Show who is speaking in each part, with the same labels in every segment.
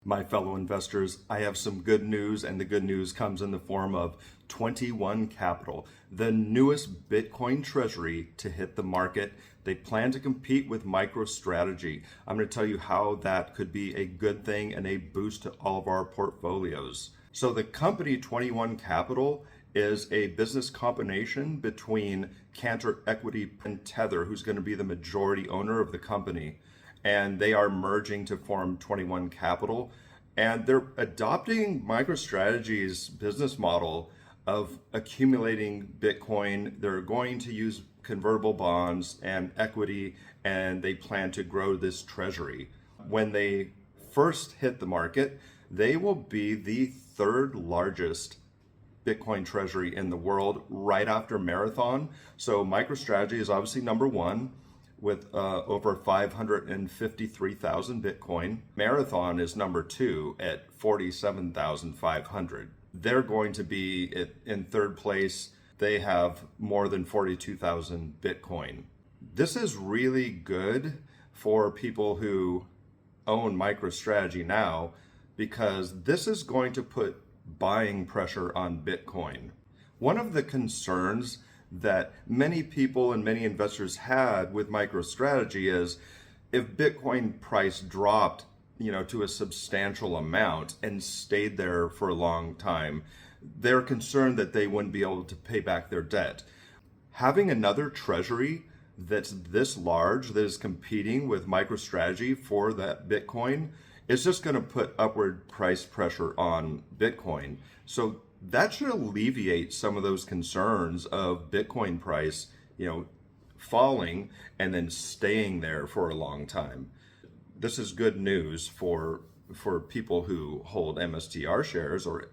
Speaker 1: My fellow investors, I have some good news, and the good news comes in the form of 21 Capital, the newest Bitcoin treasury to hit the market. They plan to compete with MicroStrategy. I'm going to tell you how that could be a good thing and a boost to all of our portfolios. So the company 21 Capital is a business combination between Cantor Equity and Tether, who's going to be the majority owner of the company. And they are merging to form 21 Capital, and they're adopting MicroStrategy's business model of accumulating Bitcoin. They're going to use convertible bonds and equity, and they plan to grow this treasury. When they first hit the market, they will be the third largest Bitcoin treasury in the world, right after Marathon. So MicroStrategy is obviously number one, with over 553,000 Bitcoin. Marathon is number two at 47,500. They're going to be in third place. They have more than 42,000 Bitcoin. This is really good for people who own MicroStrategy now, because this is going to put buying pressure on Bitcoin. One of the concerns that many people and many investors had with MicroStrategy is if Bitcoin price dropped, to a substantial amount and stayed there for a long time, they're concerned that they wouldn't be able to pay back their debt. Having another treasury that's this large, that is competing with MicroStrategy for that Bitcoin, is just going to put upward price pressure on Bitcoin. So that should alleviate some of those concerns of Bitcoin price, falling and then staying there for a long time. This is good news for people who hold MSTR shares or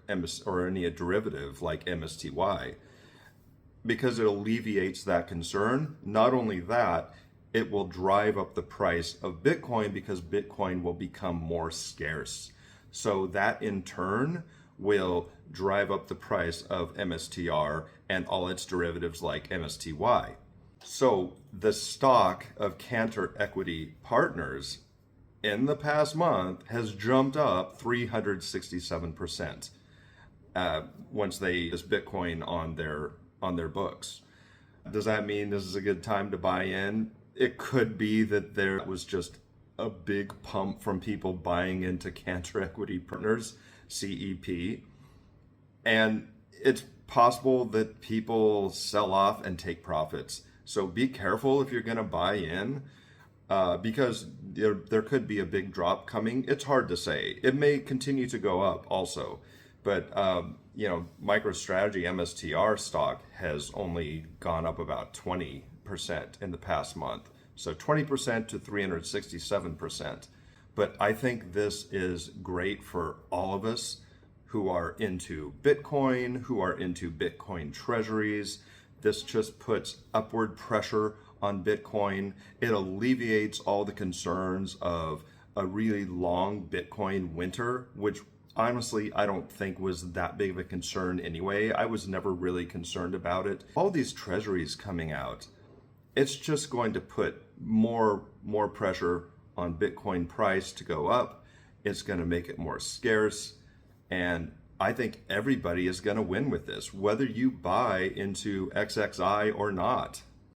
Speaker 1: any derivative like MSTY, because it alleviates that concern. Not only that, it will drive up the price of Bitcoin because Bitcoin will become more scarce. So that in turn will drive up the price of MSTR and all its derivatives like MSTY. So the stock of Cantor Equity Partners in the past month has jumped up 367% once they this Bitcoin on their books. Does that mean this is a good time to buy in? It could be that there was just a big pump from people buying into Cantor Equity Partners, CEP. And it's possible that people sell off and take profits. So be careful if you're going to buy in, because there could be a big drop coming. It's hard to say. It may continue to go up also. But, MicroStrategy MSTR stock has only gone up about 20% in the past month. So 20% to 367%. But I think this is great for all of us who are into Bitcoin, who are into Bitcoin treasuries. This just puts upward pressure on Bitcoin. It alleviates all the concerns of a really long Bitcoin winter, which honestly, I don't think was that big of a concern anyway. I was never really concerned about it. All these treasuries coming out, it's just going to put more pressure on Bitcoin price to go up. It's going to make it more scarce. And I think everybody is going to win with this, whether you buy into XXI or not.